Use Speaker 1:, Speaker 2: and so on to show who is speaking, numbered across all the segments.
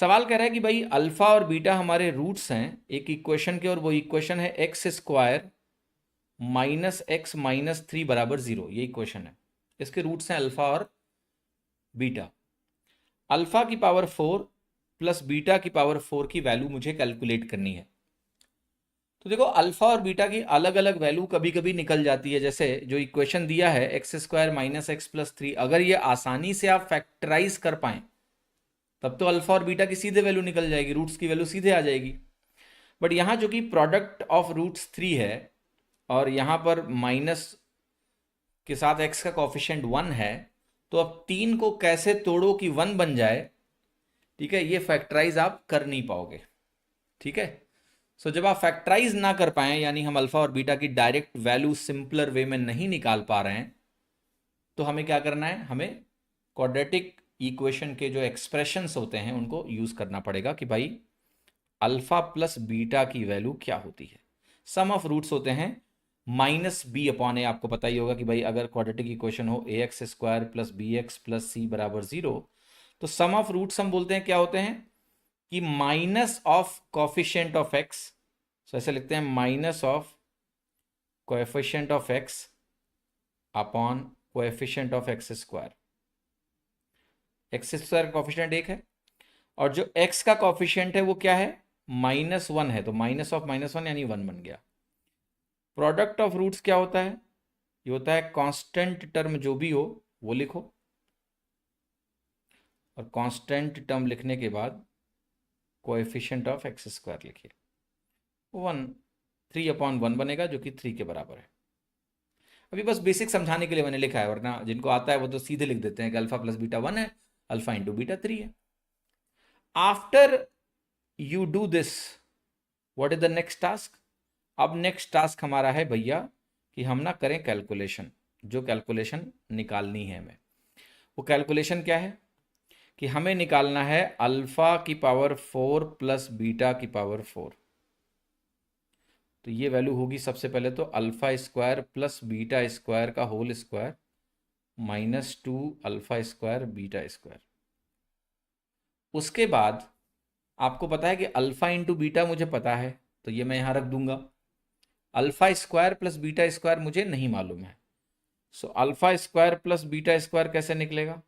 Speaker 1: सवाल कह रहा है कि भाई अल्फा और बीटा हमारे रूट्स हैं एक इक्वेशन के, और वो इक्वेशन है x square minus x minus 3 बराबर 0। ये इक्वेशन है, इसके रूट्स हैं अल्फा और बीटा। अल्फा की पावर 4 प्लस बीटा की पावर 4 की वैल्यू मुझे कैलकुलेट करनी है। तो देखो अल्फा और बीटा की अलग अलग वैल्यू कभी कभी निकल जाती है। जैसे जो इक्वेशन दिया है x square minus x plus 3, अगर ये आसानी से आप फैक्टराइज कर पाएं तब तो अल्फा और बीटा की सीधे वैल्यू निकल जाएगी, रूट्स की वैल्यू सीधे आ जाएगी। बट यहाँ जो कि प्रोडक्ट ऑफ रूट्स 3 है और यहाँ पर माइनस के साथ एक्स का कॉफिशिएंट 1 है, तो अब 3 को कैसे तोड़ो कि 1 बन जाए, ठीक है, ये फैक्टराइज आप कर नहीं पाओगे। ठीक है, सो जब आप फैक्टराइज ना कर पाए, यानी हम अल्फा और बीटा की डायरेक्ट वैल्यू सिंपलर वे में नहीं निकाल पा रहे हैं, तो हमें क्या करना है, हमें क्वाड्रेटिक इक्वेशन के जो एक्सप्रेशंस होते हैं उनको यूज करना पड़ेगा कि भाई अल्फा प्लस बीटा की वैल्यू क्या होती है। सम ऑफ रूट्स होते हैं माइनस बी अपॉन ए। आपको पता ही होगा कि भाई अगर क्वाड्रेटिक इक्वेशन हो a x square plus b x plus c बराबर 0, तो सम ऑफ रूट्स हम बोलते हैं क्या होते हैं कि minus of coefficient of x. So ऐसे लिखते हैं minus of coefficient of x upon coefficient of x square. X square का कोफिशिएंट 1 है और जो एक्स का कोफिशिएंट है वो क्या है, -1 है, तो माइनस ऑफ -1 यानी 1 बन गया। प्रोडक्ट ऑफ रूट्स क्या होता है, ये होता है कांस्टेंट टर्म जो भी हो वो लिखो, और कांस्टेंट टर्म लिखने के बाद कोएफिशिएंट ऑफ एक्स स्क्वायर लिखिए। 1 3/1 बनेगा जो कि 3 के बराबर है। अभी बस बेसिक समझाने के लिए मैंने लिखा है, वरना जिनको आता है वो तो सीधे लिख देते हैं कि अल्फा प्लस बीटा 1 है, अल्फा इंटू बीटा 3 है। After you do this, what is the next task? अब नेक्स्ट टास्क हमारा है भैया कि हम ना करें कैलकुलेशन। जो कैलकुलेशन निकालनी है हमें, वो कैलकुलेशन क्या है कि हमें निकालना है अल्फा की पावर 4 प्लस बीटा की पावर 4। तो ये वैल्यू होगी सबसे पहले तो alpha square plus beta square का whole square -2 alpha square beta square. उसके बाद आपको पता है कि अल्फा इंटू बीटा मुझे पता है, तो ये मैं यहां रख दूंगा। Alpha square plus beta square मुझे नहीं मालूम है। So alpha square plus beta square कैसे निकलेगा,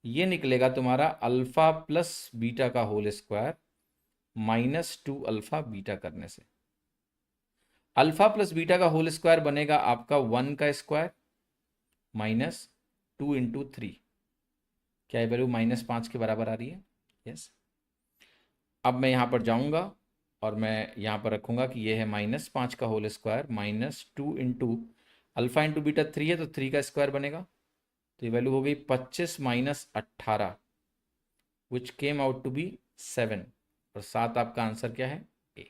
Speaker 1: ये निकलेगा तुम्हारा अल्फा प्लस बीटा का होल स्क्वायर -2 अल्फा बीटा करने से। अल्फा प्लस बीटा का होल स्क्वायर बनेगा आपका 1 का स्क्वायर -2 इंटू 3। क्या ये वैल्यू -5 के बराबर आ रही है? यस। अब मैं यहाँ पर जाऊँगा और मैं यहाँ पर रखूँगा कि ये है -5 का whole square -2 into alpha into beta 3 है, तो 3 का स्क्वायर बनेगा। तो ये वैल्यू हो गई 25 - 18 विच केम आउट टू बी 7, और 7 आपका आंसर क्या है, ए।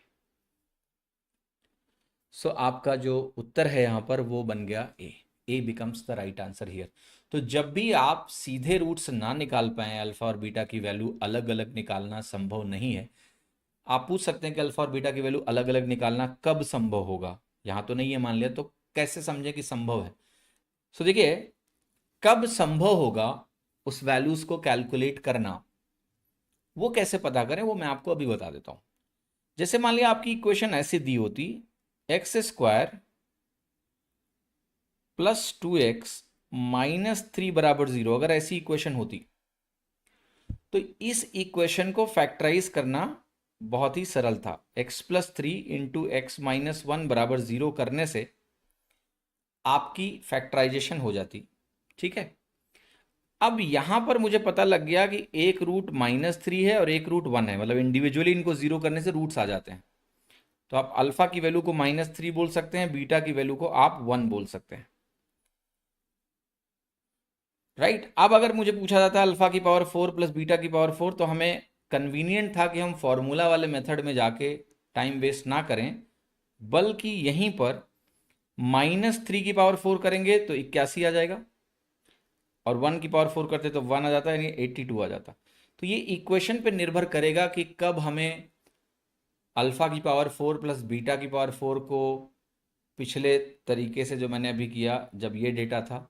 Speaker 1: सो आपका जो उत्तर है यहाँ पर वो बन गया A. A becomes the right answer here. तो जब भी आप सीधे रूट्स ना निकाल पाए, अल्फा और बीटा की वैल्यू अलग अलग निकालना संभव नहीं है, आप पूछ सकते हैं कि अल्फा और बीटा की वैल्यू अलग अलग निकालना कब संभव होगा। यहाँ तो नहीं है मान लिया, तो कैसे समझें कि संभव है? सो देखिए, कब संभव होगा उस वैल्यूज को कैलकुलेट करना, वो कैसे पता करें वो मैं आपको अभी बता देता हूं। जैसे मान लिया आपकी इक्वेशन ऐसी दी होती, एक्स स्क्वायर प्लस 2x -3 बराबर 0, अगर ऐसी इक्वेशन होती तो इस इक्वेशन को फैक्टराइज करना बहुत ही सरल था। x plus 3 into x minus 1 बराबर 0 करने से आपकी फैक्टराइजेशन हो जाती। ठीक है, अब यहां पर मुझे पता लग गया कि एक रूट -3 है और एक रूट 1 है, मतलब इंडिविजुअली इनको 0 करने से रूट्स आ जाते हैं। तो आप अल्फा की वैल्यू को -3 बोल सकते हैं, बीटा की वैल्यू को आप 1 बोल सकते हैं। राइट, अब अगर मुझे पूछा जाता है अल्फा की पावर 4 प्लस बीटा की पावर 4, तो हमें कन्वीनियंट था कि हम फॉर्मूला वाले मेथड में जाके टाइम वेस्ट ना करें, बल्कि यहीं पर -3 की पावर 4 करेंगे तो 81 आ जाएगा, और 1 की पावर 4 करते तो 1 आ जाता है, यानी 82 आ जाता। तो ये इक्वेशन पे निर्भर करेगा कि कब हमें अल्फा की पावर 4 प्लस बीटा की पावर 4 को पिछले तरीके से जो मैंने अभी किया, जब ये डेटा था,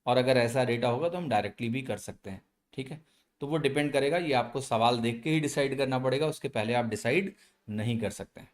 Speaker 1: और अगर ऐसा डेटा होगा तो हम डायरेक्टली भी कर सकते हैं। ठीक है, तो वो डिपेंड करेगा, ये आपको सवाल देख के ही डिसाइड करना पड़ेगा, उसके पहले आप डिसाइड नहीं कर सकते हैं।